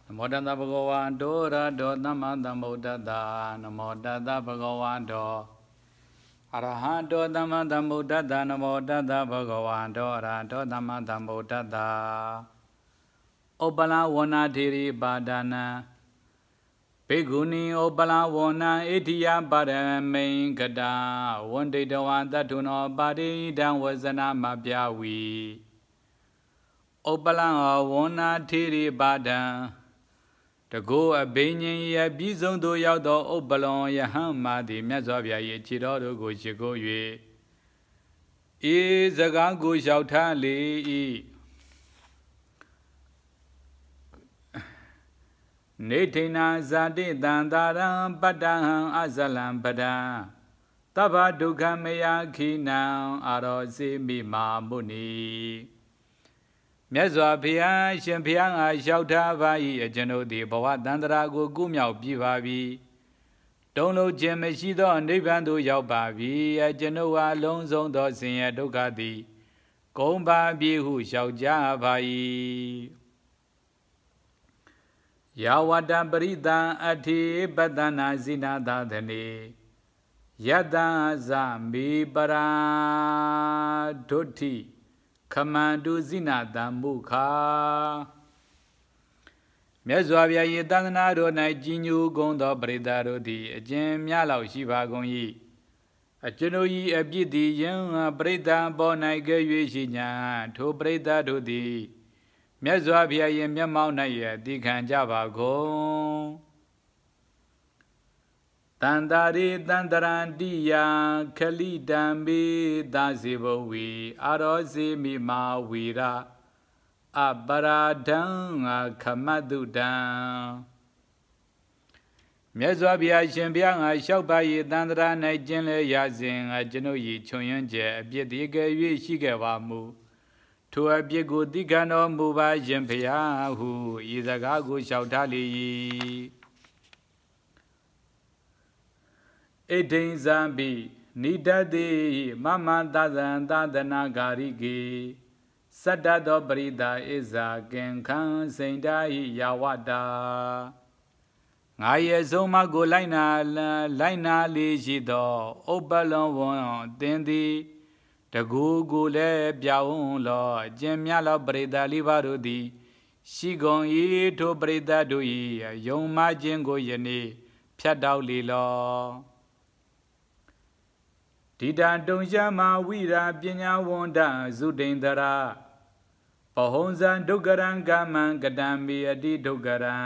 Namo Tassa Bhagavato Arahato Samma Sambuddhassa. Namo Tassa Bhagavato Arahato Samma Sambuddhassa. Namo Tassa Bhagavato Arahato Samma Sambuddhassa. Opala Wana Thiri Padana Bhikkhuni Opala Wana Itiya Paramain Gata Wanditawa Tattuno Paridam Vasana Mabhyavi Opala Wana Thiri Padana To go a banyan ya bizon do yaudo obalon ya hamadi myazwabya ye chiro do go chigo yue. E zaga go shouta le e. Netina zadi dandaram padaham azalam pada. Taba dukamaya kina arosi mima muni. မြတ်စွာဘုရားရှင်ဘုရားငါလျှောက်ထားပါ၏အကျွန်ုပ်သည်ဘဝတန္တရာကိုကုမြောက်ပြီးပါပြီတုံးလုံးခြင်းမရှိသောနိဗ္ဗာန်သို့ရောက်ပါပြီအကျွန်ုပ်ဟာအလုံးစုံသောဆင်းရဲဒုက္ခသည်ကုန်ပါပြီဟုလျှောက်ကြပါ၏ယာဝတ္တပရိသံအထိပတနာဇိနာသသနေယတ္တဇမေပရာဒုဋ္ဌိခမန္တုဇိနာတံမုခာမြတ်စွာဘုရား၏သန္တနာတော်၌ကြီးညိုကုန်သောပရိသတ်တို့သည်အကျဉ်းများလောက်ရှိပါကုန်၏အကျွန်ုပ်၏အပြစ်သည်ယံပရိသတ်ပေါ်၌ကဲ့၍ရှိညာထိုပရိသတ်တို့သည်မြတ်စွာဘုရား၏မျက်မှောက်၌အသိခံကြပါကုန်တန္တာရိတန္တရန္တိယခလိတံမေသာစေဘဝီအာရောစေမိမာဝီရအပရာဒံခမတုတံမြတ်စွာဘုရားရှင်ဘုရားငါလျှောက်ပါ၏တန္တရာ၌ကျင်းလဲရစဉ်ကျွန်ုပ်၏ခြုံယွင်းချက်အပြစ်ဒီကဲ့၍ရှိခဲ့ပါမူထိုအပြစ်ကိုသိခံတော်မူပါရှင်ဘုရားဟုဤစကားကိုလျှောက်ထားလေ၏ဣဒိဉ္ဇံပိနိဒတိမမသဇံသာသနာဂာရိကေစတ္တသောပရိသဣဇာကင်ခံစိန္ဒာဟိယာဝတ္တာငါရဲ့ဆုံးမကိုလိုက်နာလေးရှိသောဥပ္ပလောဝံသင်သည်တကူကိုလည်းပြောင်းလောအကျဉ်းများသောပရိသလေးပါတို့သည်ရှိကုန်၏ထိုပရိသတို့၏ယုံမှခြင်းကိုယနေ့ဖြတ်တောက်လေလောဒီတံတုံရှမဝိရာပညာဝန္တဇုဒိန္ဒရာပဟုံဇံဒုက္ကရံကမံကတံမေအတိဒုက္ကရံ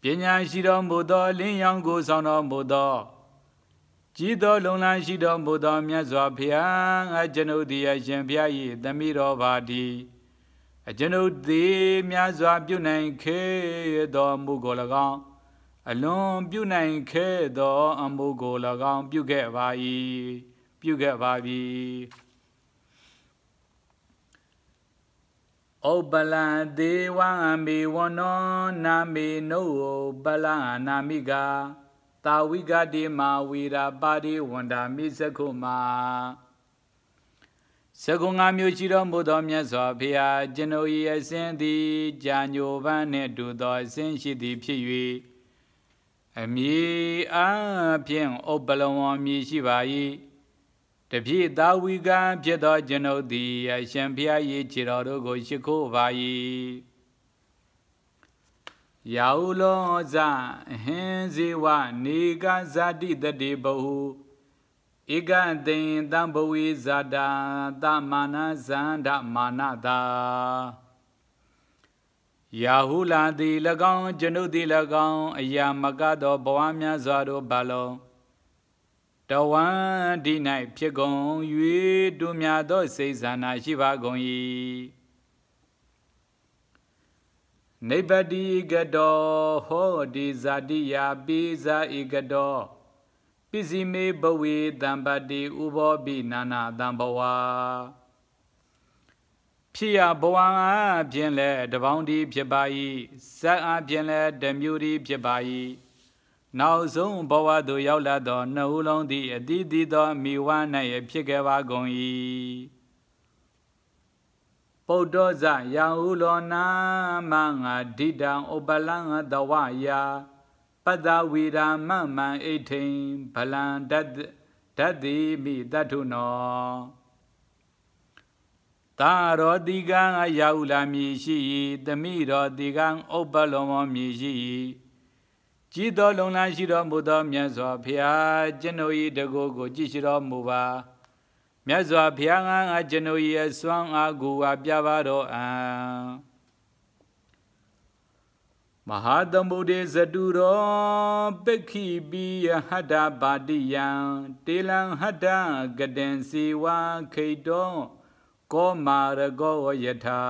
ပညာရှိတော်မူသောလင်းရောင်ကိုဆောင်တော်မူသောကြီးသောလုံလန်းရှိတော်မူသောမြတ်စွာဘုရားအကျွန်ုပ်သည်အရှင်ဘုရား၏သမိတော်ပါသည်အကျွန်ုပ်သည်မြတ်စွာပြုနိုင်ခဲ့တော်မူကို၎င်းအလွန်ပြုနိုင်ခဲ့သောအမှုကို၎င်းပြုခဲ့ပါပြီဩပလံဒေဝံမေဝနောနာမေနောပလံနာမိကာတာဝိကတိမာဝီရာပါရိဝန္ဒာမိစကုမာစကုငါမျိုးရှိတော်မူသောမြတ်စွာဘုရားကျွန်ုပ်၏အစဉ်သည်ကြာညိုပန်းနှင့်တူသောအစဉ်ရှိသည်ဖြစ်၍အမည်အားဖြင့်ဥပ္ပလဝံမည်ရှိပါ၏တပြည့်သာဝိကံဖြစ်သောကျွန်ုပ်သည်အရှင်ဘုရား၏ခြေတော်တို့ကိုရှိခိုးပါ၏ယာဟုလောဇဟင်ဇေဝနေကဇာတိတတိဘဟုဧကသိင်တံဘဝေဇာတာတမာနဇန္ဒမာနတာယာဟုလာသည်၎င်းကျွန်ုပ်သည်၎င်းအရာမကသောဘဝများစွာတို့ဘာလုံးတဝံဒီ၌ဖြစ်ကုန်၍တူများသောစိတ်ဆန္ဒရှိပါကုန်၏နိဗ္ဗတိကတောဟောဒီဇာတိယာပိဇာဧကတောပစ္စည်းမေဘဝေတံပတိဥဘောပိနာနာတံဘဝဖြစ်ရဘဝအပြင်လည်းတပေါင်းဒီဖြစ်ပါ၏ဇက်အပြင်လည်းတမျိုးဒီဖြစ်ပါ၏နောက်ဆုံးဘဝသို့ရောက်လာသောနှစ်ဦးလုံးသည်အတိအသီသောမိဝ၌ဖြစ်ခဲ့ပါကုန်၏ ပုဒ္ဒောဇယာဟုလောနာမငါဒိတံဥပလံတဝယာပတ္တဝီရာမမံဣထိံဗလံဓတ္တိမိတထုနောသာရောတိကံယာဟုလာမည်ရှိ၏သမိရောတိကံဥပလောမောမည်ရှိ၏ကြည်တော်လုံလန်းရှိတော်မူသောမြတ်စွာဘုရားကျွန်ုပ်၏တကုကိုကြည်ရှိတော်မူပါမြတ်စွာဘုရားငါကျွန်ုပ်၏အစွမ်းအားကိုဝါပြပါတော်အံမဟာသမုဒ္ဒေဇတုရောပက္ခိပိယဟတ္တပါတိယံတေလံဟတ္တကတံစီဝါခိတောကောမာရကောယထာ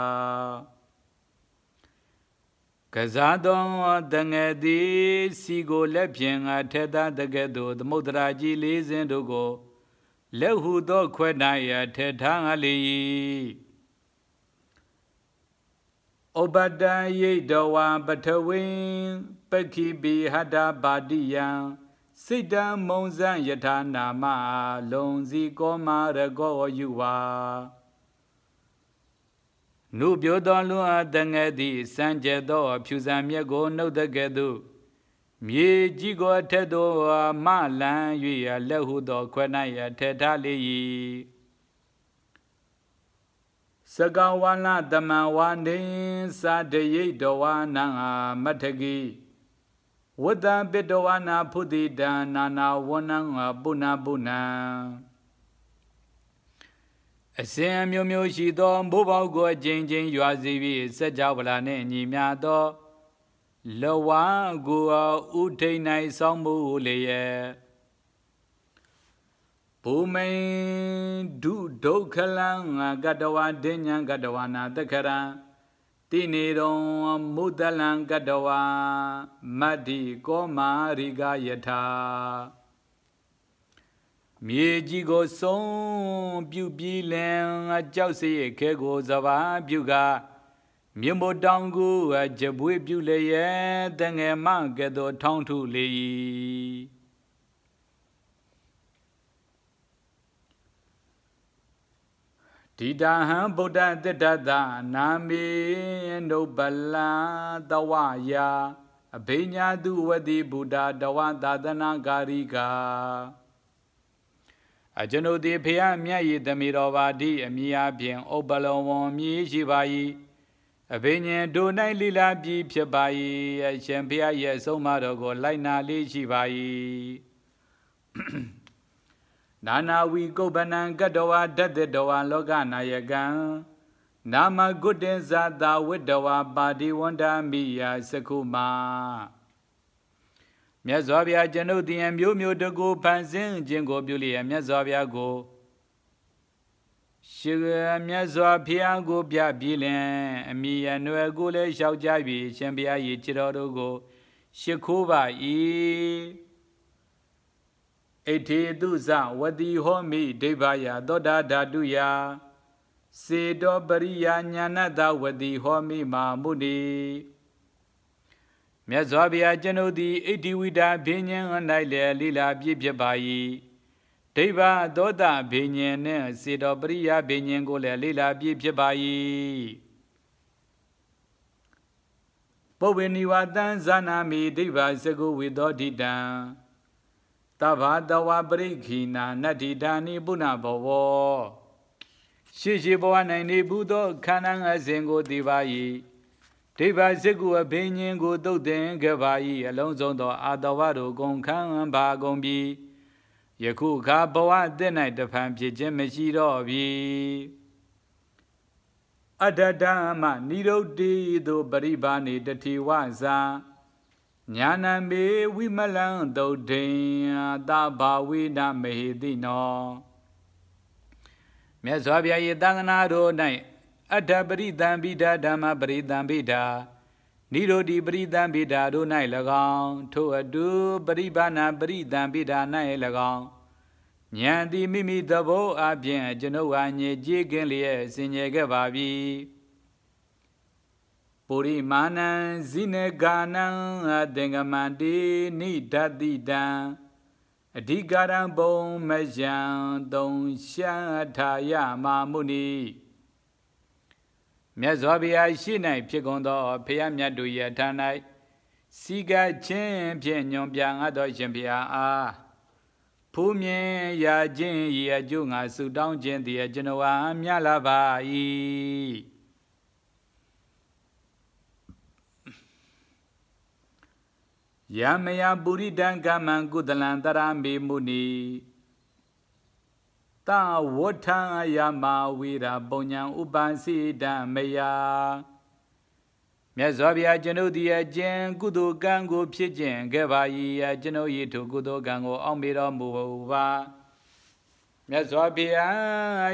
ကစားတော်တငယ်သည်စီကိုလက်ဖြင့်အထက်သားတကဲ့သို့သမုဒ္ဒရာကြီးလေးစင်းတို့ကိုလက်ဟုသောခွဲ့၌အထက်ထားလေ၏ဩပတံယိတဝါပထဝိပက္ခိပိဟတ္တပါတိယံစိတ်တံမုံဇံယထာနာမလုံစီကောမာရကောယုဝါနုပြောတော်လွန်အပ်တငယ်သည်စံကြဲသောဖြူစံမြက်ကိုနှုတ်တကဲ့သို့မြေကြီးကိုအထက်သို့မလန်း၍လက်ဟုသောခွဲ့၌ထက်ထားလေ၏စကဝါလတမန်ဝါနေသာတရိတ်တော်ဝါနံမထဂိဝတ္တပိတဝါနာဖုတိတံနာနာဝနံပုဏ္ဏပုဏ္ဏအစဉ်အမျိုးမျိုးရှိသောမိုးပေါက်ကိုအချင်းချင်းရွာစီပြီးစက်ကြောဗလာနှင့်ညီမြသောလဝါကိုဥထိန်၌ဆောင်းမှုလေရဲ့ဘူမိန်ဒုဒုက္ခလံကတဝါဒိညာကတဝါနာတခရံတိနေရောမုဒလံကတဝါမတ္တိကောမာရိကယထာမြေကြီးကိုဆုံးပြုပြီးလင်ကြောက်စရိတ်ခဲကိုစဘာပြုကမြမတောင်ကိုကြပွေးပြုလေရဲ့တငယ်မကဲ့သို့ထောင်းထုလေ၏ဒီတဟံဗုဒ္ဓသစ္တတနာမေနုပလာတဝယာအဘိညာတုဝတိဗုဒ္ဓတဝသာသနာကာရိကအကျွန်ုပ်သည်ဖျားမြတ်၏သမိတော်ပါတိအမိအပြင်ဥပလောဝံမြည်ရှိပါ၏အဘိညာဉ်တို့၌လိလာပြီဖြစ်ပါ၏အရှင်ဖျားရဲ့ဆုံးမတော်ကိုလိုက်နာလေးရှိပါ၏နာနာဝီကုပ္ပနံကတဝါဓတ္တတဝါလောကနာယကံနာမဂုတ္တေဇာတာဝိတဝါပါတိဝန္ဒမိယစကုမာမြတ်စွာဘုရားကျွန်ုပ်သည်အမျိုးမျိုးတကူဖန်ဆင်းခြင်းကိုပြုလျက်မြတ်စွာဘုရားကိုရှိမြတ်စွာဘုရားကိုပြပြီးလင်အမိအနွယ်ကိုလည်းလျှောက်ကြပြီးရှင်ဘုရား၏ခြေတော်တို့ကိုရှိခိုးပါ၏ဣတိတုဇဝတိဟောမိဒိဗ္ဗယသောတာဓာတုယစေတောပရိယာညာဏတဝတိဟောမိမာမုနိမြတ်စွာဘုရားကျွန်ုပ်သည်ဣတိဝိတာဘိညာဉ်၌လည်းလိလာပြည့်ဖြစ်ပါ၏ဒိဗ္ဗသောတာဘိညာဉ်နှင့်စေတောပရိယာဘိညာဉ်ကိုလည်းလိလာပြည့်ဖြစ်ပါ၏ပုဗ္ဗေနိဝတံဇာနာမိဒိဗ္ဗစကုဝိသောဒိတံတဘာတဝပရိခိနာနတ္တိဓာနိပုဏ္ဏဘဝရှိရှိဘဝ၌နေဘူးသောခန္ဓာအစဉ်ကိုသိပါ၏ဒိဗ္ဗစကုအဘိညာဉ်ကိုသုတ်သင်ခဲ့ပါ၏အလုံးစုံသောအာတဝတို့ကုန်ခံပါကုန်ပြီယခုအခါဘဝအသစ်၌တဖန်ဖြစ်ခြင်းမရှိတော့ပြီအတ္တဓမ္မနိရုဒ္ဓိသို့ပရိပါဏိတတိဝဇာညာနံမေဝိမလံသုတ်ထိန်သဘာဝိနမဟိတိနောမြတ်စွာဘုရား၏သံဃနာတို့၌အတ္တပရိသံပိဒဓမ္မပရိသံပိဒနိရောဓိပရိသံပိဒတို့၌၎င်းထိုအတုပရိပါဏပရိသံပိဒ၌၎င်းဉာဏ်သည်မိမိသဘောအပြင်ကျွန်ုပ်ဟာညစ်ကြေးကင်းလျက်ဆင်ញယ်ခဲ့ပါပြီပုရိမာဏံဇိနဂာနံအသင်္ကမန္တိနိဒတိတံအဓိကာရံဘုံမယံသုံးရှထာယမာမုနိ မြတ်စွာဘုရားရှိ၌ဖြစ်ကုန်သောဖျားမြတ်တို့၏အထံ၌စီကချင်းဖြင့်ညွန်ပြငါသောရှင်ဘုရားအားဖူးမြင်ရာခြင်း၏အကျိုးငါဆုတောင်းခြင်းသည်ကျွန်တော်အားမြတ်လာပါ၏ယမယပုရိဒံကမ္မံကုသလံတရမေမုနိတဝဋ္ဌံယမဝိရပုံညာဥပန်စိတံမယမြတ်စွာဘုရားကျွန်ုပ်သည်အကျင့်ကုသိုလ်ကံကိုဖြစ်ခြင်းခဲ့ပါ၏ကျွန်ုပ်၏ထိုကုသိုလ်ကံကိုအောက်မေတော်မူပါမြတ်စွာဘုရား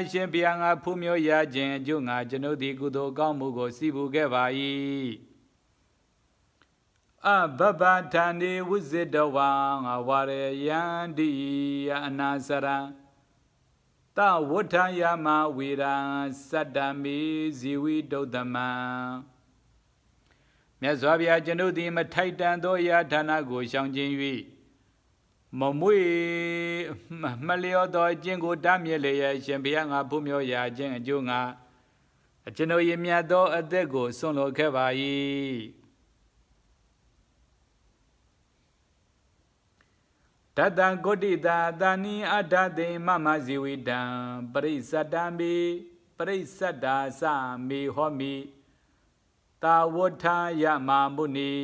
အရှင်ဘုရားငါဖူးမြော်ရခြင်းအကျိုးငါကျွန်ုပ်သည်ကုသိုလ်ကောင်းမှုကိုစီပူခဲ့ပါ၏အဘဘထာနေဝိဇ္ဇတဝံဝရယန္တိအနာစရံတဝဋ္ဌံယမဝိရံစတ္တမေဇီဝိတုဒ္ဓမံမြတ်စွာဘုရားကျွန်ုပ်သည်မထိုက်တန်သောရာဌာနကိုရှောင်ခြင်း၍မမွေမလျော်သောအကျင့်ကိုတားမြစ်လျက်ရှင်ဘုရားငါဖူးမြော်ရာခြင်းအကျိုးငါကျွန်ုပ်၏မြတ်သောအသက်ကိုစွန့်လွတ်ခဲ့ပါ၏တတံကိုတိတာတာနိအတ္တသိမမဇီဝိတံပရိစ္ဆတံမေပရိစ္ဆတာသမေဟောမိတာဝဋ္ဌယမမုနိ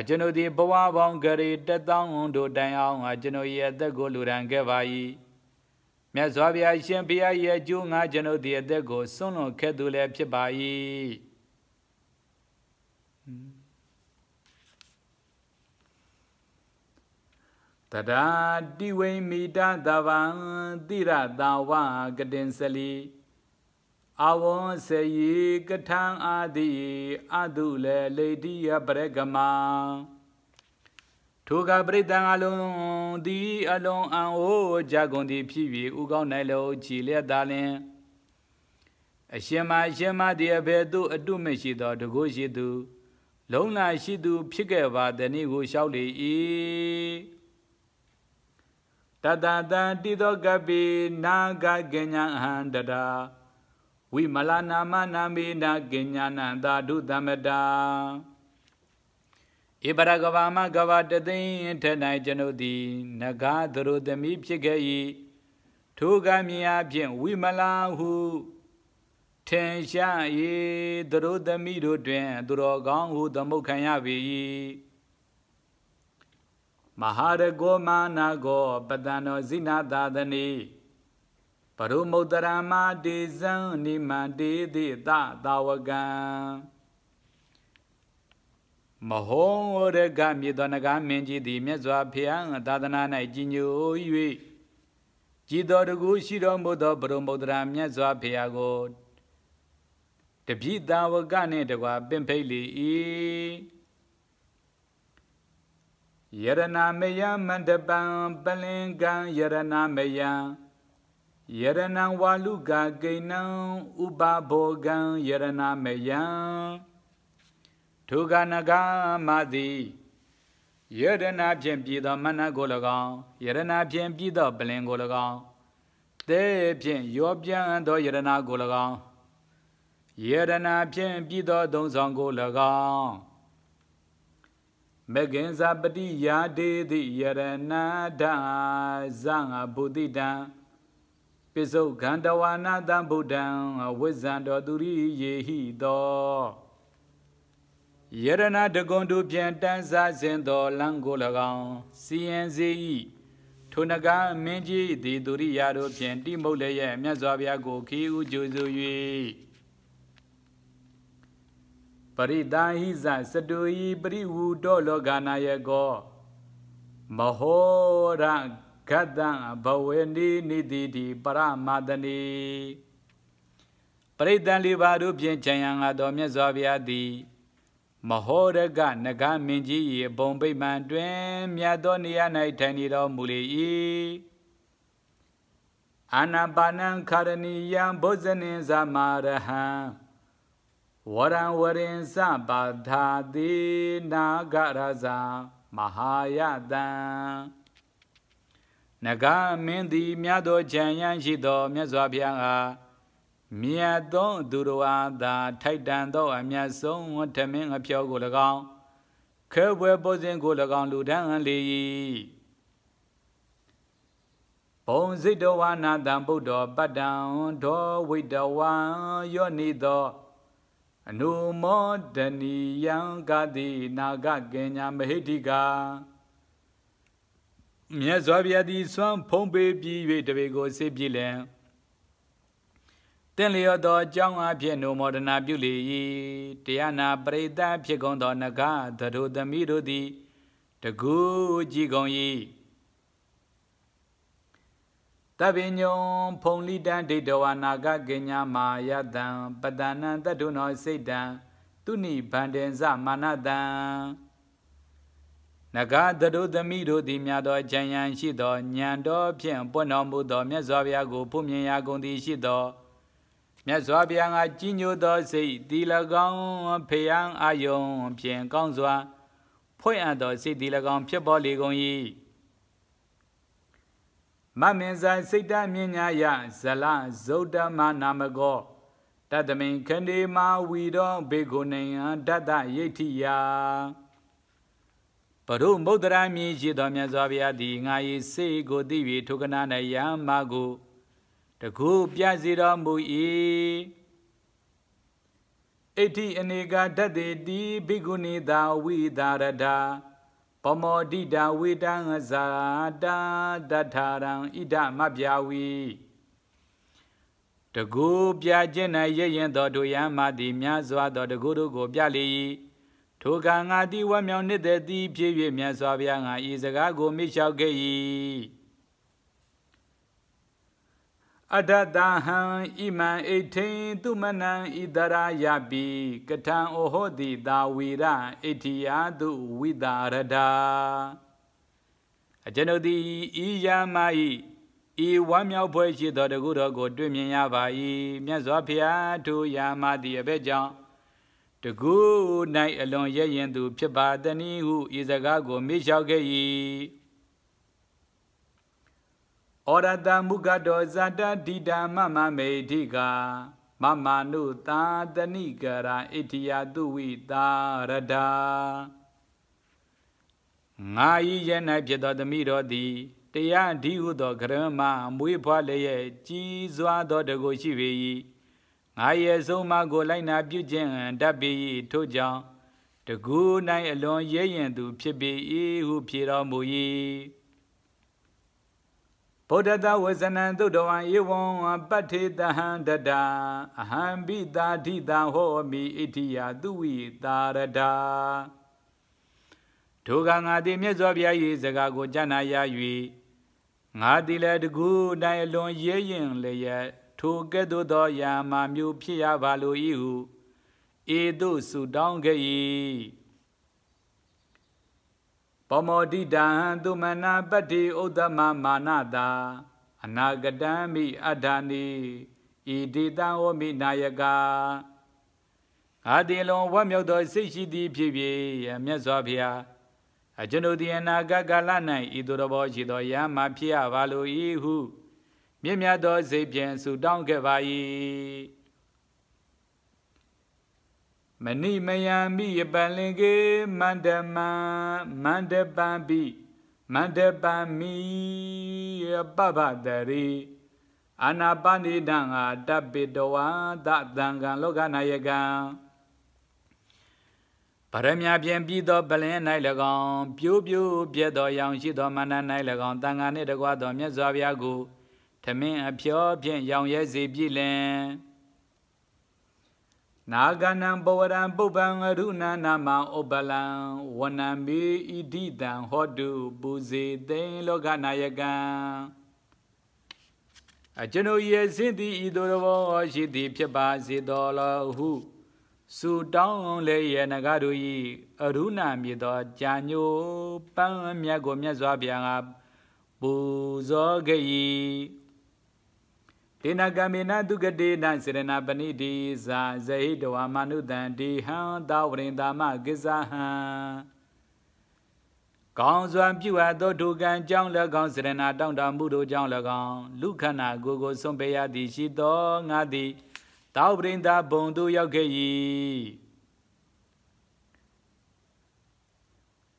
ကျွန်ုပ်သည်ဘဝပေါင်းကြရေ1000တို့တိုင်အောင်ကျွန်ုပ်၏အသက်ကိုလူရန်ခဲ့ပါ၏မြတ်စွာဘုရားရှင်ဘုရား၏အကျိုးငါကျွန်ုပ်သည်အသက်ကိုစွန့်လွတ်ခဲ့သူလည်းဖြစ်ပါ၏တရာတိဝိမိတာတဗံတိရတာဝကတင်စလီအဝံစေယကထံအာတိအတုလေလေတိယပရကမထိုကပရိသံအလုံးသည်အလုံးအံ့ဩကြကုန်သည်ဖြစ်၍ဥကောင်း၌လုံးချီလျက်သာလင်အရှင်မသည်အဘယ်သို့အတုမရှိသောတကုရှိသူလုံလာရှိသူဖြစ်ခဲ့ပါသည်နည်းကိုလျှောက်လေ၏တတတံတိသောကပိနာဂကဉ္ညာဟန္တရာဝိမလနာမနာမေနာကဉ္ညာနံသာဓုသမ္မတာဧပရကဗာမကဗတသိန်းထ၌ကျွန်ုပ်သည်နဂါသရုသမီးဖြစ်ခဲ့၏ထိုကမြင်အဖြင့်ဝိမလာဟုထင်ရှား၏သရုသမီးတို့တွင်သူတော်ကောင်းဟုသမုတ်ခံရပေ၏မဟာရကောမာနာကောပတံနောဇိနာသာသနိပရုမုတ္တရမတေဇံနိမန္တေတိသသာဝကံမဟောရကမြေသောနဂါမင်းကြီးသည်မြတ်စွာဘုရားသာသနာ၌ကြီးညို၍ကြည်တော်တကူရှိတော်မူသောပရုမုတ္တရမြတ်စွာဘုရားကိုတပိသာဝကနှင့်တကွပင်ဖိတ်လေ၏ယရဏမယမန္တပံပလင်ကံယရဏမယယရဏံဝါလူကကိဏံဥပဘောကံယရဏမယံထိုကနဂမသည်ယရဏဖြင့်ပြည်သောမနကို၎င်းယရဏဖြင့်ပြည်သောပလင်ကို၎င်းသဲဖြင့်ရောပြန်သောယရဏကို၎င်းယရဏဖြင့်ပြည်သောသုံးဆောင်ကို၎င်းမဂင်္ဇပတိယာဒေတိယရဏဒာဇံဘုဒ္ဓတံပိစုခန္တဝနာတံဗုဒ္ဓံဝိဇံတော်သူရိယေဟိသောယရဏတကွန်တို့ဖြင့်တန်းစားစဉ်သောလံကို၎င်းစီရင်စေ၏ထိုနဂါမင်းကြီးသည်သူရိယာတို့ဖြင့်တိမုတ်လည်းရဲ့မြတ်စွာဘုရားကိုခီးဥကြိုဆို၍ပရိတာဟိဇစတုယိပရိဝုတောလောကနာယကောမဟောရဂတံဘဝေနိနိတိတိပရမတနိပရိသံလေးပါးတို့ဖြင့်ခြံရန်ငါတော်မြတ်စွာဘုရားသည်မဟောရကနဂမင်းကြီး၏ဘုံဗိမာန်တွင်မြတ်သောနေရာ၌ထိုင်နေတော်မူလေ၏အာနာပါနံခရဏီယံဘုဇနင်ဇမာရဟံဝရံဝရင်စပါသာတိနာဂရဇာမဟာယတံနဂမင်းသည်မြတ်သောခြံရန်ရှိသောမြတ်စွာဘုရားက မြတ်သောသူတော်အားသာထိုက်တန်သောအမြတ်ဆုံးထမင်းအပြောကို၎င်းခဲပွဲပေါ်စဉ်ကို၎င်းလူဒန်းလေ၏ဘုံစိတ်တော်ဝါနာတံဗုဒ္ဓပတ္တံဒောဝိတဝံယောနိသောအနုမောဒနီယံကတိနာဂကေညာမဟိတိကာမြတ်စွာဘုရားသည်စွမ်းဖုံးပေးပြီး၍တပေကိုစေပြည့်လင်တင်လျော်သောအကြောင်းအဖြစ်နုမောဒနာပြုလေ၏တရားနာပရိသတ်ဖြစ်ကုန်သောနဂသတို့သမီးတို့သည်တကူကြည်ကုန်၏တပိညုံဖုံလိတံဒိဋ္ဌဝနာဂကေညာမာယတံပတနံတတုနောစိတ်တံသူနိဗန္တေဇမာနတံနဂသတို့သမီးတို့သည်များသောဉာဏ်ရန်ရှိသောဉာဏ်တော်ဖြင့်ပွင့်တော်မူသောမြတ်စွာဘုရားကိုဖူးမြင်ရာကုန်သည်ရှိသောမြတ်စွာဘုရားကကြီးညိုသောစိတ်သည်၎င်းဖေယံအာယုံဖြင့်ကောင်းစွာဖွင့်အပ်သောစိတ်သည်၎င်းဖြစ်ပေါ်လေကုန်၏မမင်းဇာစိတ်တမြညာယဇလဇုဒ္ဓမနာမကောတတမိန်ခန္ဒီမာဝီတော်ဘေကုဏိယတတယိဋ္ဌိယပရုမုဒ္ဒရာမြည်ရှိသောမြတ်စွာဘုရားသည်ငါ၏စိတ်ကိုသိ၍ထိုကနာ၌ယမကိုတကူပြစီတော်မူ၏အဋ္ဌိအနေကတတ္တိတိဘိက္ခုနီသာဝိသာရတာပမောဒိတာဝေတံဇာတာတထာရံဣဒမပြဝီတကူပြခြင်း၌ရရင်သောတို့ယမသည်များစွာသောတကူတို့ကိုပြလေ၏ထိုကံငါတိဝမြောင်နှစ်သက်သည်ဖြစ်၍မြတ်စွာဘုရားငါဤစကားကိုမိလျှောက်ခဲ့၏အတ္တတဟံဣမံဣထိန်သူမနံဣတရာယပိကထံဩဟောတိတာဝီရဣထိယာတုဝိတာရတာအကျွန်ုပ်သည်ဤယာမဤဝမ်းမြောက်ဖွယ်ရှိသောတကုတော်ကိုတွေ့မြင်ရပါ၏မြတ်စွာဘုရားထိုယာမသည်အဘဲကြောင့်တကူ၌အလွန်ရဲရင်သူဖြစ်ပါတနည်းဟုဤစကားကိုမိလျှောက်ခဲ့၏ဩရတမုခတောဇာတတိတမမမေတိကာမမနုသာတဏိကရာဣတိယတုဝိတာရတာငါဤရ၌ဖြစ်သောသမီးတော်သည်တရားဒီဟုသောကရမမွေးဖွားလျက်ကြီးစွာသောတကုရှိပေ၏ငါရဲ့ဆုံးမကိုလိုက်နာပြုခြင်းတတ်ပေ၏ထို့ကြောင့်တကူ၌အလွန်ရဲရင်သူဖြစ်ပေ၏ဟုဖြေတော်မူ၏ဗုဒ္ဓတဝဇနံသုတ္တဝံဧဝံပတ္ထေတဟံတတအဟံဘိတာဓိတံဟောမိဣတိယသူဝိတာရတာထိုကငါသည်မြတ်စွာဘုရား၏စကားကိုကြားနာရ၍ငါသည်လည်းတကူ၌အလွန်ရဲရင်လျက်ထိုကဲ့သို့သောယာမမျိုးဖြစ်ရပါလို၏ဟုဧသို့ဆုတောင်းခဲ့၏ပမောဒိတံသူမနာပတ္တိဥဒ္ဓမမာနတာအနာဂတံမိအဋ္ဌာနိဣတိတံဝမိနာယကာငါသည်လွန်ဝတ်မြောက်သောစိတ်ရှိသည်ဖြစ်၍မြတ်စွာဘုရားအကျွန်ုပ်သည်အနာဂတ်ကာလ၌ဤသို့တော်ရှိသောယာမဖြစ်ရပါလို၏ဟုမြင့်မြတ်သောစိတ်ဖြင့်ဆုတောင်းခဲ့ပါ၏မဏိမယံမိယပလင်ကေမန္တမံမန္တပံပိမန္တပံမိပပတရိအာနာပါနိဒံဟာတပိတဝါသတံကံလောကနာယကံဗရမဖြင့်ပြီးသောပလင်၌၎င်းပြိုးပြိုးပြဲသောရောင်ရှိသောမန္တ၌၎င်းတန်ခါနှင့်တကွသောမြတ်စွာဘုရားကိုထမင်းအဖျောဖြင့်ရောင်ရဲစေပြီလင်နာဂနံပဝရံပုပ္ပံအရုဏနာမဥပလံဝနံမေဣဒိတံဟောတုပူဇေသိင်လောကနာယကံအကျွန်ုပ်ရဲ့စင်သည်ဤသို့တော်ရှိသည်ဖြစ်ပါစေတော်လောဟုဆုတောင်းလေရနဂတို့၏အရုဏမြေသောကြာညိုပန်းမြတ်ကိုမြတ်စွာဘုရားကပူဇော်ခဲ့၏တေနကမေနတုကတေနစေရဏပဏိတိဇာဇဟိတဝမနုတံဒီဟံသာဝရိန္တာမကိစ္စဟံကောင်းစွာပြုအပ်သောဒုက္ခံကြောင့်၎င်းစေရဏတောင်းတမှုတို့ကြောင့်၎င်းလူခန္ဓာကိုယ်ကိုဆုံးပေရသည်ရှိသောငါသည် Tao brinda bondu yogi.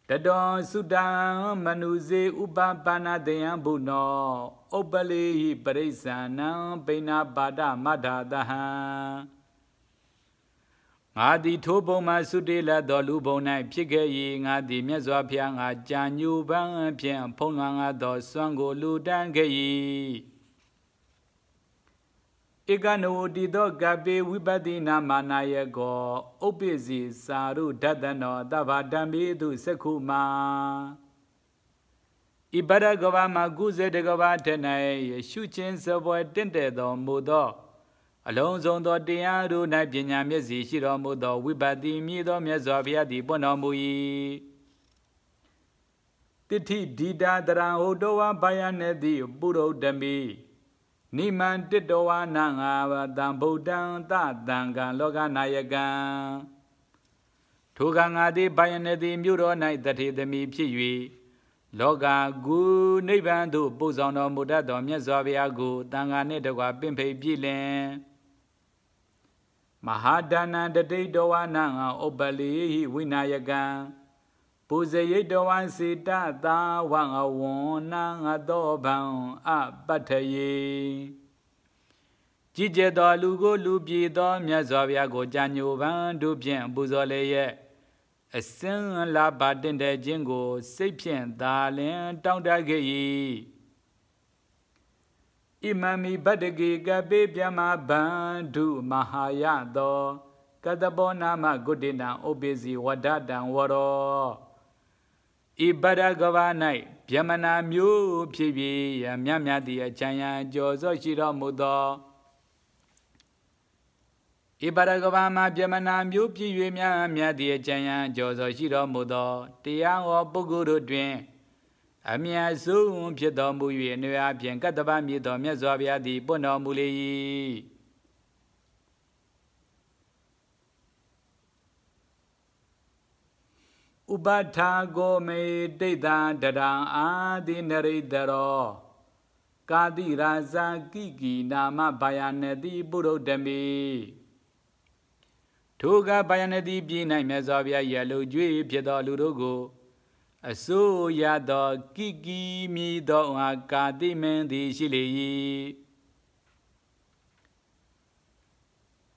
Tadon Sudan Manuze Ubabana Deyan Buno Obali Parisana Bena Bada Madadaha Ngadi Toboma Sudela Dolubona Pige Ngadi Mezopianga Janyu Bang Pian Ponanga do Swango Ludangayi Igano Dido Gabe Wibadina Manayego Obezi Saru Dadano Davadami du Sekuma Ibaragova Maguze de Govatene Shuchin Savoy Dente do Mudo Alonso do Diaru Nabina Mezi Shiro Mudo Wibadi Mido Mezovia di Bonomui Titi Dida Dara Odoa Bayanedi Buro Demi Niman Tidoa Nanga Dambudan Tadanga Loga Nayagan Tugangadi Bayanedi Muro Night that he the me Piwi Loga Gu Nibandu Buzono Mudado Mezovia Gu Tanga Nedoga Pimpe Pilen Mahadana the Didoa Nanga Obali Winayagan Puze Doan Sita Da Wang a Won a Doban a Bataye Jije do Lugo Lubi do Miazovia go Janyo Van Dubien Buzoleye A Sin La Badin de Jingo Sapien Darlin Down Dagayi Imami Badagi Gabe Biama Bandu Mahaya do Kadabona Ma Godina Obezi Wadadan Waro Ibaragava night, Piamana Mu Pibi, Yamyadi, Chaya, Jozo Shiro Mudo Ibaragavama, Piamana Mu Pibi, Yamyadi, Chaya, Jozo Shiro Mudo, Tiao Buguru Dream Amia Zoom Piedomu, Nua Pian Katabami, Domezovia di Bonomuli Ubatago me deda dada adi naridaro Kadi raza kiki nama bayanedi buro demi Tuga bayanedi bina mezavia yellow jui piedo lurugo Aso yado kiki mi do akadi mendi shili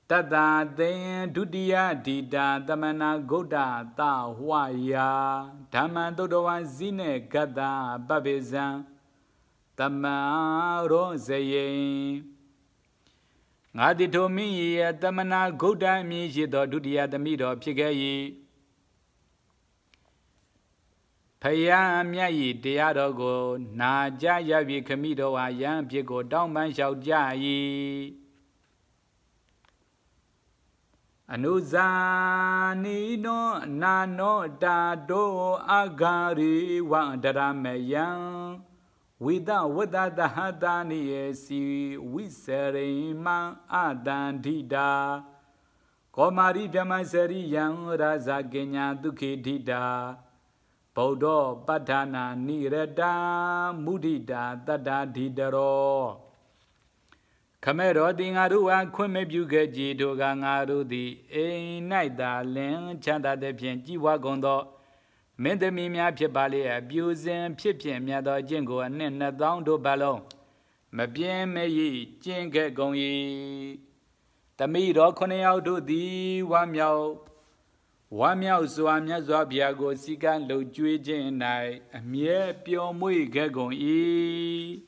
Tada den Dudia Dida Damana Goda Ta Huaya Tamandodoa Zine Gada Babezan Tama Roseye Ngadi Tomi Tamana Goda Mijido Dudia the Mido Pigayi Paya Miai Diadogo Naja Yavi Kamido Ayam Pigo Downman Shao Jai Anuzani no nano dado agari wandarameyan without the hadani si wiserima adandida Komari Vyamasari yang raza genya duki dida Podo Badana Nireda Mudida Dada Didaro Camero dingarua quime bugaji dogangaru di a naida len chanda de pianji wagondo Mendemia piebali abusing pipien miado jingo and nena down do ballon Mabien meyi jinga gongi Tamido coneo do di wamiao Swamia Zwabiago Sigan lo juijin nai a mere pure mui gagon e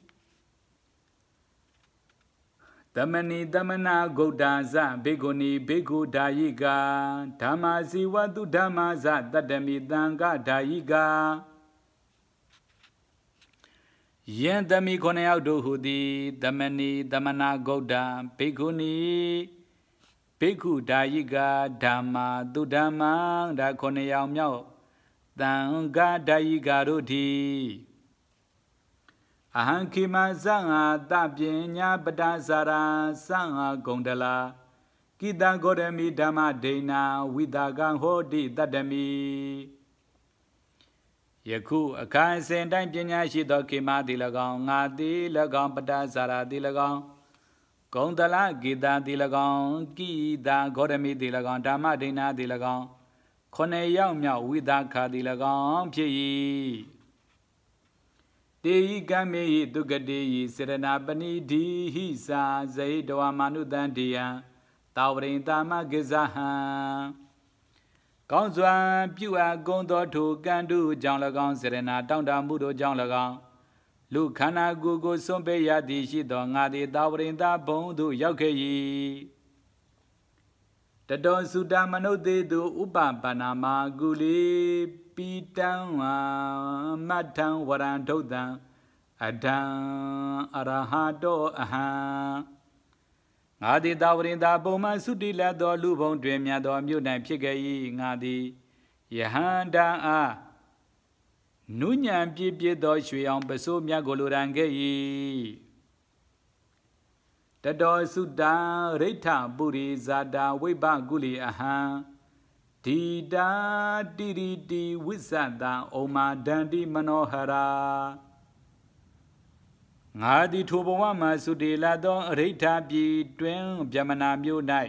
Damani Damana Godaza Begoni Begu Daiga Tamazi Wadu Damaza Dadami Danga Daiga Yen Dami Koneau do Hudi Damani Damana Goda Beguni Begu Daiga Dama Dudama Da Koneau Miao Danga Daiga Rudi Ahankima Zanga Dabinya Badazara Sanga Gondala Kida Godemi Dama Dena Widagan Hodi Dadami Yaku Akai Sendan Pinya Shido Kima Dilagon Ngadi Lagon Badazara Dilagon ကုံတလဂေတာတိလကောင်ကိတာဂေါရမိတိလကောင်ဓမ္မဒိဋ္ဌာတိလကောင်ခုနှစ်ယောက်မြောက်ဝိသခာတိလကောင်ဖြစ်၏တေဟိကမေဟိတုကတေဟိစေရနာပဏိဓိဟိသာဇိတဝမာနုတံတေယံတာဝရိန်တာမကိဇဟံကောင်းစွာပြုအပ်ကုန်သောထိုကံတုကြောင့်၎င်းစေရနာတောင့်တမှုတို့ကြောင့်၎င်းလူခန္ဓာကိုယ်ကိုစွန့်ပေးရသည်ရှိသောငါသည်တာဝရိန်တာဘုံသို့ရောက်ခဲ့၏တတောစုတမနုသေတုဥပပနာမာကုလီပိတံဝမတ္ထံဝရံဒုတ်တံအတံအရဟတောအဟံငါသည်တာဝရိန်တာပုံမှန်သုတိလတ်သောလူဘုံတွင်မြတ်သောမြို့၌ဖြစ်ခဲ့၏ငါသည်ယဟန္တာအားနုညံပြည့်ပြည့်သောရွှေအောင်ပစိုးမြတ်ကိုလိုရန်ခဲ့၏တတောစုတာရိဋ္ဌပုရိဇာတာဝိပကုလီအဟံဒီတာတိရိတိဝိသတာဩမာဒန္တိမနောဟရာငါသည်ထိုဘဝမှာသုတေလသောအရိဋ္ဌပြည်တွင်ဗျမနာမြို့၌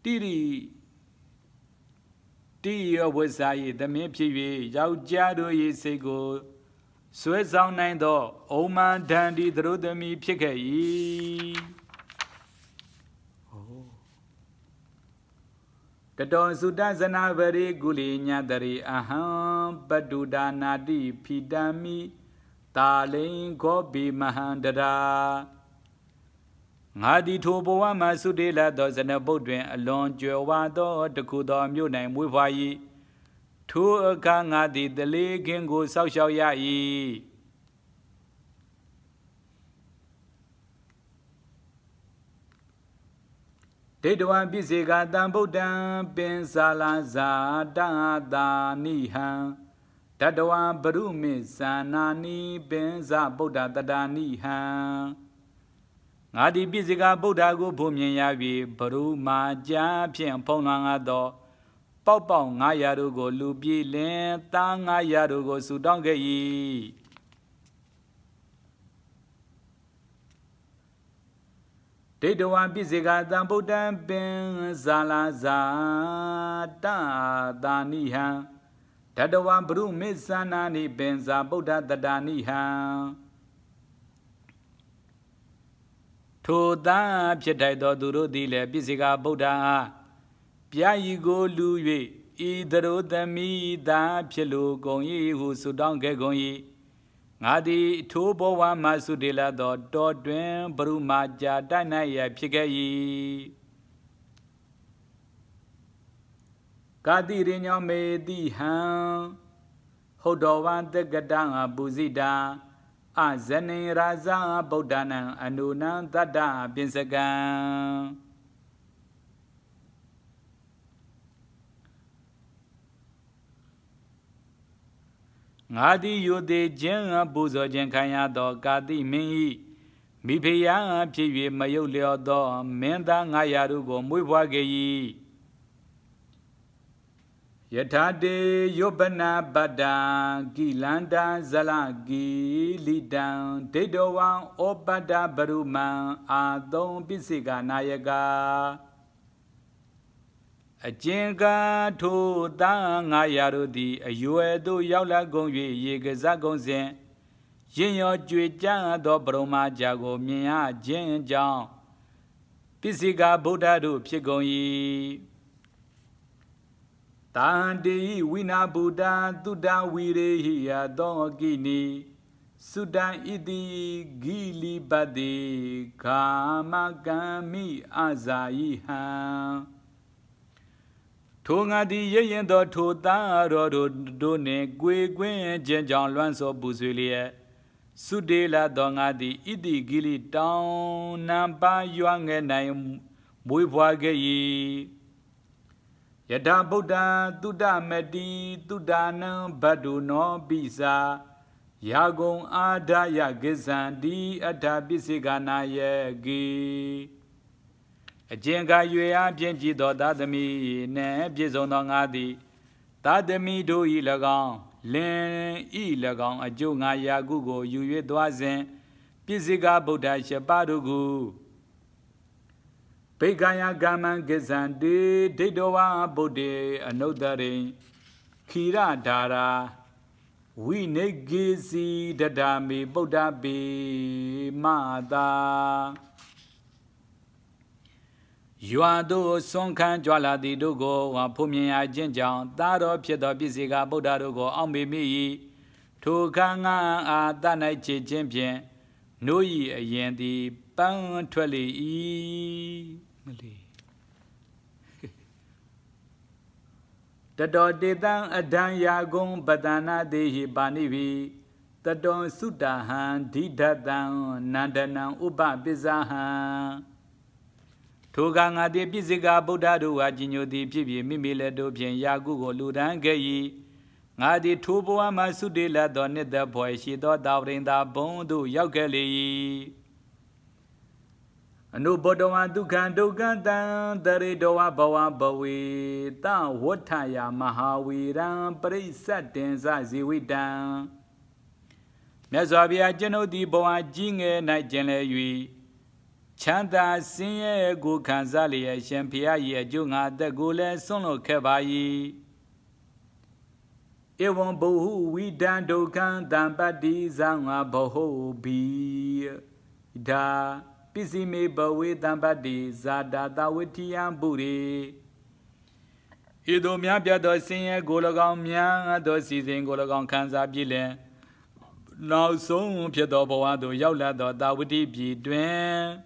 တိရိတိယဝိဇ္ဇာ၏သမင်းဖြစ်၍ယောက်ျားတို့၏စိတ်ကိုဆွဲဆောင်နိုင်သောဩမာဒန္တိသရုပ်သမီးဖြစ်ခဲ့၏တတောစုတဇနာဗရိကုလိညတရိအဟံပတုဒါနာတိဖိတမိတာလိန်ခောဘိမဟန္တရာငါသည်ထိုဘဝမှာသုတေလသောဇနပုတ်တွင်အလွန်ကြွယ်ဝသောတခုသောမြို့၌မွေးဖွား၏ထိုအခါငါသည်တလေးခင်ကိုစောက်ရှောက်ရ၏ဒိဋ္ဌဝံပိစေကတံဗုဒ္ဓံပင်စာလာဇာတတာနိဟံတတဝံဘရုမေသနာနိပင်ဇဗုဒ္ဓတတာနိဟံငါသည်ပိစေကဗုဒ္ဓကိုဘုံမြင်ရ၍ဘရုမာကြာဖြင့်ဖုံးလွှမ်းကားသောပေါက်ပေါက်900တို့ကိုလူပြေးလင်သား900တို့ကိုဆူတောင်းခဲ့၏ဒိဋ္ဌဝံပိစေကတံဗုဒ္ဓံပင်ဇာလာဇာတတာနိဟံတတဝံဘရုမေသနာနိပင်ဇာဗုဒ္ဓတတာနိဟံထိုသားဖြစ်ထိုက်သောသူတို့သည်လည်းပိစေကဗုဒ္ဓအားပြာယီကိုလူ၍ဤသရိုသမီးသားဖြစ်လိုကုန်၏ဟုဆုတောင်းခဲ့ကုန်၏ငါသည်ထိုဘဝမှာသုတေလသောတောတွင်ဘရုမာကြာတိုက်၌ရဖြစ်ခဲ့၏ကာတိရိညောမေတိဟံဟုတ်တော်ဝံတက္ကတံပူဇိတာအဇနေရာဇဗုဒ္ဓနံအနုနံတတ္တပိစကံငါသည်ယိုသေးခြင်းပူဇော်ခြင်းခံရသောကာတိမင်း၏မိဖုရားဖြစ်၍မယုတ်လျော်သောမင်းသား900တို့ကိုမွေးဖွားခဲ့၏ယထာတေယောပနာပတ္တကိလန္တာဇလကိလိတံဒိဋ္ဌဝံဩပတ္တဘရုမံအာသုံးပိစိကနာယကအကျဉ်ကထိုသား900တို့သည်အရွယ်သို့ရောက်လာကုန်၍ရေကစားကုန်စဉ်ရင်ရောကြွေကြသောပရမကြာကိုမြင်ရခြင်းကြောင့်ပိစိကဗုဒ္ဓတို့ဖြစ်ကုန်၏တန်တေဝိနာဗုဒ္ဓသုတဝီရေဟိယသောကိနိသုတံဣတိဂိလိပတိခာမကံမိအဇာယိဟံထိုငါသည်ရရင်သောထိုသားတော်တို့နှင့်ကိုယ်ကွင်းခြင်းကြောင့်လွမ်းစောပူဆွေလျက်သုတေလသောငါသည်ဣတိဂိလိတောင်းနံပါရွာငယ်၌မွေးဖွားခဲ့၏ယထာဗုဒ္ဓသုတမတိသုတနံဘဒ္ဒုနောပိစာယာဂုံအာဒယကိဇံတိအထာပိစိကနာယေကိအကျဉ်ကရွေအားဖြင့်ကြည်သောသာသမီနှင့်ပြည့်စုံသောငါသည်သာသမီတို့၏၎င်းလင်ဤ၎င်းအကျိုး900ခုကိုယူ၍သွားစဉ်ပိစိကဗုဒ္ဓရှပါတို့ကို Pegaya gaman gizandi didowa bodhi anodari Kira dara We negisi dadami Buddha be mada Yuado sonkan jwala di dogo wa pumya jinjang Daro piedo biziga Buddha dogo amimi Tukanga a danai chi jimpien Noi yendi pang twali Tado dedan adan yagung badana dehi banivi Tadon sudahan didadan nandanan uba bizahan Tuganga de biziga Buddha do ajinyo di pibi mimile do bien yagu go ludan gayi Ngadi tubo amasudila donne the boy she do dawrinda bondu yaukeli Anu bodowa dukan dukan dan dari doa bawa bawi ta wotaya mahawiran perisaten sa ziwidan Nazabia jeno di bawa jinge na jenle yui Chanda sinye gu kanzali ya shempia ye junga de gule sono kebayi Ewan bohu widan dukan dan badi zanga bohu bi da Pisi me bawe dambadi zada dawitiyan buri Ido mya pya do sinye gologang mya do season gologang kanza bile Now song pya do bawa do yaula do dawiti bi dwen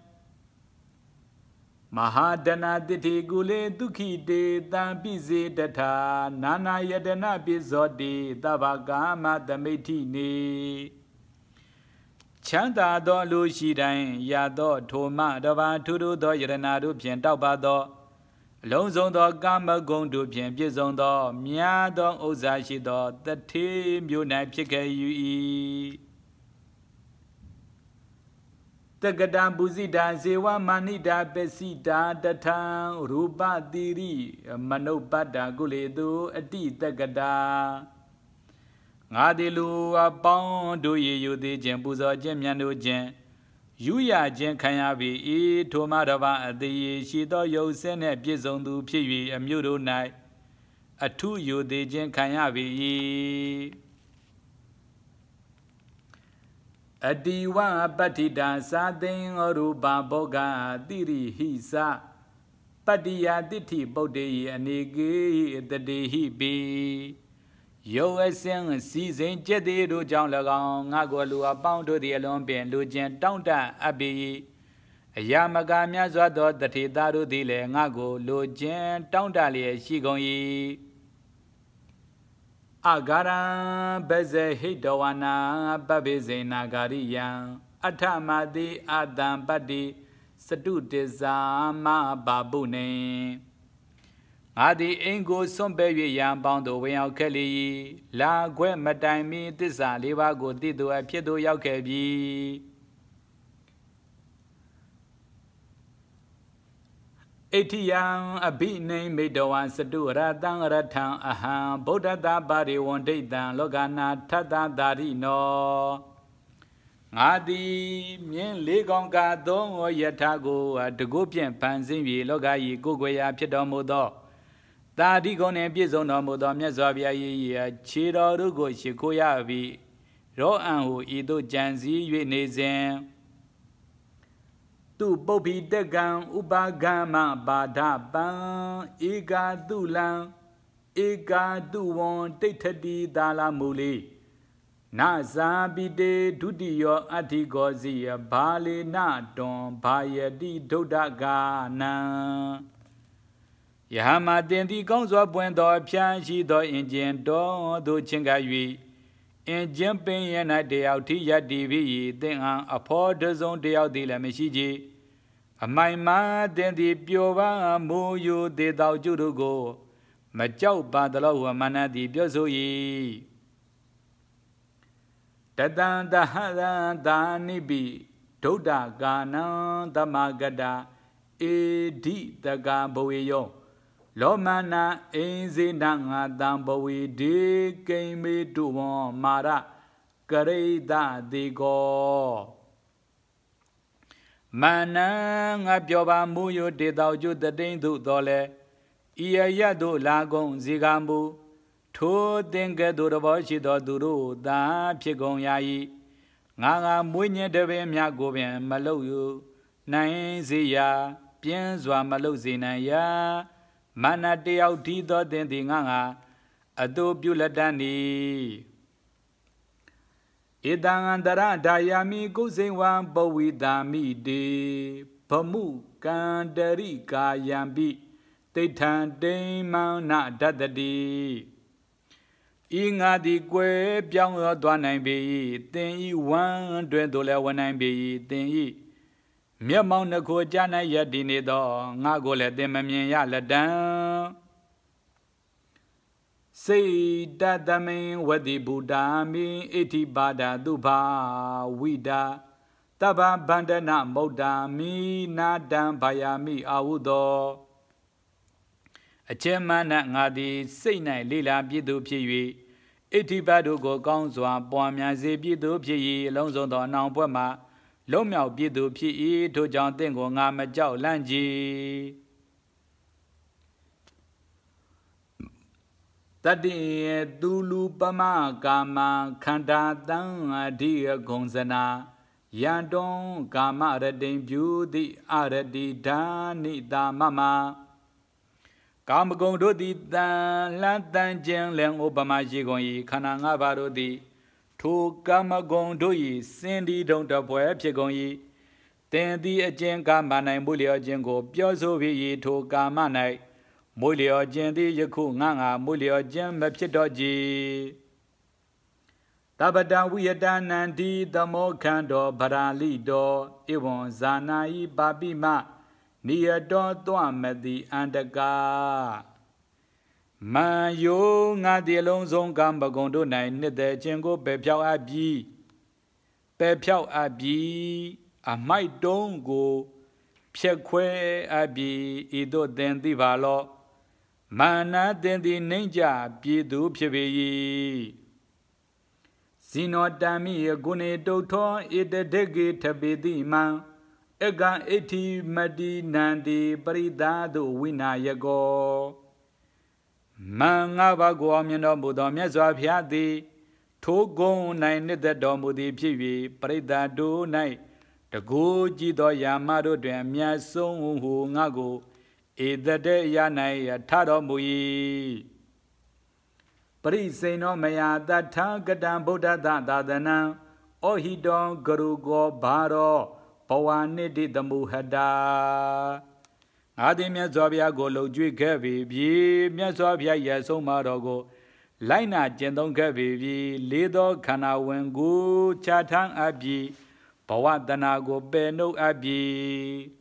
Mahadana diti gule dukhi de dan bize data Nana yadana bizodi dabagama damiti ne Chanda do lu shi dan ya do thoma do ba thu thu do yarana do phien tauk ba do long song do kama gong do phien piet song do mya doဥစ္စာရှိdo tathi myo nai phit khai yu yi Tagada buzida zewa manida besida datang rupa diri manobada guledu adi tagada Ngadilu abang do ye yu de jen buzo jen myan do jen yu ya jen kan ya bi e thoma da ba a de shi do yau sen ne piet song tu phit yui a myo do nai a thu yu de jen kan ya bi Adiwa patida sadin rupa boga diri hisa Patiya dithi bodhi anegi tadehi bi Yo aseng season jedi do jang lagong ngago lu apang do di alon pin lu jin tong ta abi Ayamaga mya swa do tathi da do di le ngago lu jin tong ta le shi gong yi Agara beze hidawana babeze nagariyan Athamadi adam badi Sadutiza ma babu ne Adi ingo sombe yue yang bang do wen yao ke li La gwe matai mi tisa liwa go di do a phit do yao ke bi Etiyang abhinay medawan sadu ratang ratang aham Buddha da bari wandaitan logana tata dari no Ngadi mien legong ka dong o yata go Dago pian pansin vi loga yi go gwe ya phit do mo do Tadi gong ne piet song do mo do Myat swa bya yi chi do ru go shi ko ya bi Ro an hu i do jan si yue ne sin Tu bobi degang ubagama badaban Ega dulang Ega duwon Teithadi dala muli Na zabide dudiyo atigozi Bali na don Bayadi dodaga na Yahama dendi gong swa buen do Pian shi do injin do chinga yui Injin pin yen na deyaw ti yadi vi Ting an apho de zong deyaw di la mishi ji Amai ma dendi pyo ba mu yu de dao ju do go Ma chao ba da lo wa mana di pyo so yi Tatan dahadan dani bi Doda ganan damagada Edi daga bowe yo Lomana enzi nanga dambowe de Keime duwon mara Kareda de go Mana ngapyoba muyo de dauju the ding do dole. Iya yado lagon zigambu. To denga do the boshi do duru da pigong yai. Nga munye de be mya go bien malo yo. Nai ziya. Bien zwa malo zina ya. Mana de out di do den di nga. Ado buladani. Idangandara dayami gozengwan bawidami de pamu kandari kayambi tetan deman na dadadi inga di kwe pyang yo twa nai bi tin yi wan twin do le wan nai bi tin yi myet maung na ko ja nai yat di ne do nga ko le tin ma myin ya la dan Say dadami wadi budami iti bada dubha wida taba bandana modami nadam bayami awudo Achemana ngadi say nai lila bidu pyi iti badu go kong zwa pwa mya se bidu pyi long song do nang pwa ma long myao bidu pyi to jang tin ko nga ma jaw lan ji Tadi dulu pama kama khanda tang adi gongzana yandong kama radin beauty aradi dhani da mama Kam gong do di tan lan tan jeng leng obama ji gong yi khana nga ba do di Thu kam gong do yi sin di dong da pwe phit gong yi Tin di a jin kama nai mu lyo jin ko pyo so bi yi thu kama nai Môi liều trên đi giấc khu ngang môi liều trên mập chết đó gì ta bắt đầu vui đa nan đi ta mò khăn đó bara li đó evon zanai babi ma nia đó toa mệt đi andaka mà yo ngã đi long song cam bà con đồ này nết để trên cô bé phiao abi mai đông cô phiệt khuê abi ido den đi vào lo Mana dendi ninja pidu pyebi Sinodami gune doktor ide degi tabidi man Ega eti madi nandi parida do winayago Manga bago amyano budo myaswa phya Tho gong nai nit do mudi pyebi parida do nai Tago ji do yama do twen mya song hu nga ko Idade ya nai thado mui Pariseno maya datha gadam buddha dadana Ohidon guru go bharo Pawanidi damuhada Adi mya zobya go lo jwi khe bi mya zobya ya song ma do go Laina jin tong khe bi le do khana wen go cha thang abyi Pawadana go pe no abyi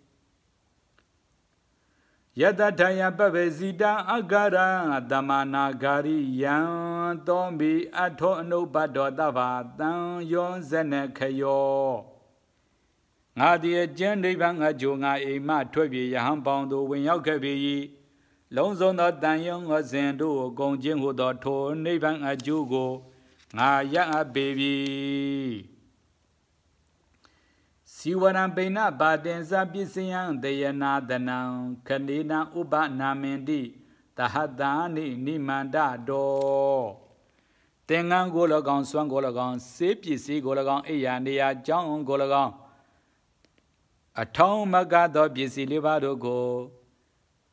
Yadataya Babezida Agara Damana Gari Yan Tombi Ato no Badodava Dan Yon Zenekayo Ngadi Jendi Banga Junga Ema Twebi Yahambondo Win Yokabi Lonzo no Dan Young Zendo Gongjin Hudoto Nevan Ajugo Ngaya Baby Siwaran Bena Baden Zabisian Dayana Danang Kanina Uba Namendi Tahadani Nimanda Do Tengan Golagon Swan Golagon Sipi Si Golagon Eyandia John Golagon A Tom Magado Bisi Livado Go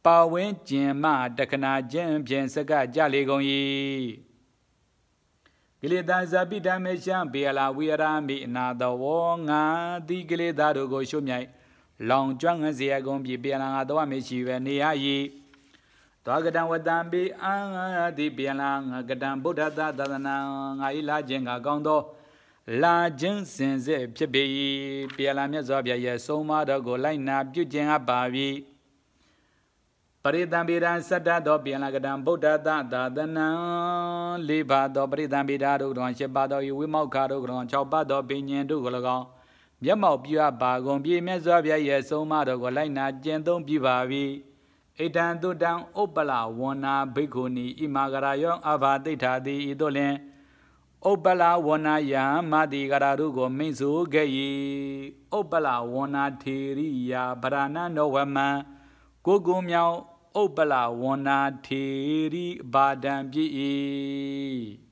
Pawin Jima Dakana Jim Jensaga Jaligon Gileda Zabida Meshan Biala Wirami na the Wonga di Gileda go Shumai Long Jung and Ziagon Biala Doamichi Venia ye Tagadan Wadambi Anga di Bialang Gadan Buddha Dadana Aila Jenga Gondo La Jen Sense Pibi Biala Mezobia Soma go Lina Bujenga Bavi Paridambira Sada do Bianagadan Buddha Dadana Liba do Paridambira do Shebado Wimokado Gron Chobado Binyan do Golagon Yamo Bua Bagon Bi Mezobia Yesoma do Golina Jendon Bivavi Edan do down Opala Wana Bikuni Imagarayon Avadita di Idolin ဥပ္ပလာဝနာယံမာတိကရာတို့ကိုမိတ်ဆိုခဲ့၏ဥပ္ပလာဝနာထေရိယာဗရဏနောဝမံကိုကုမြောင်ဥပ္ပလာဝနာထေရိဘာဒံပြည့်၏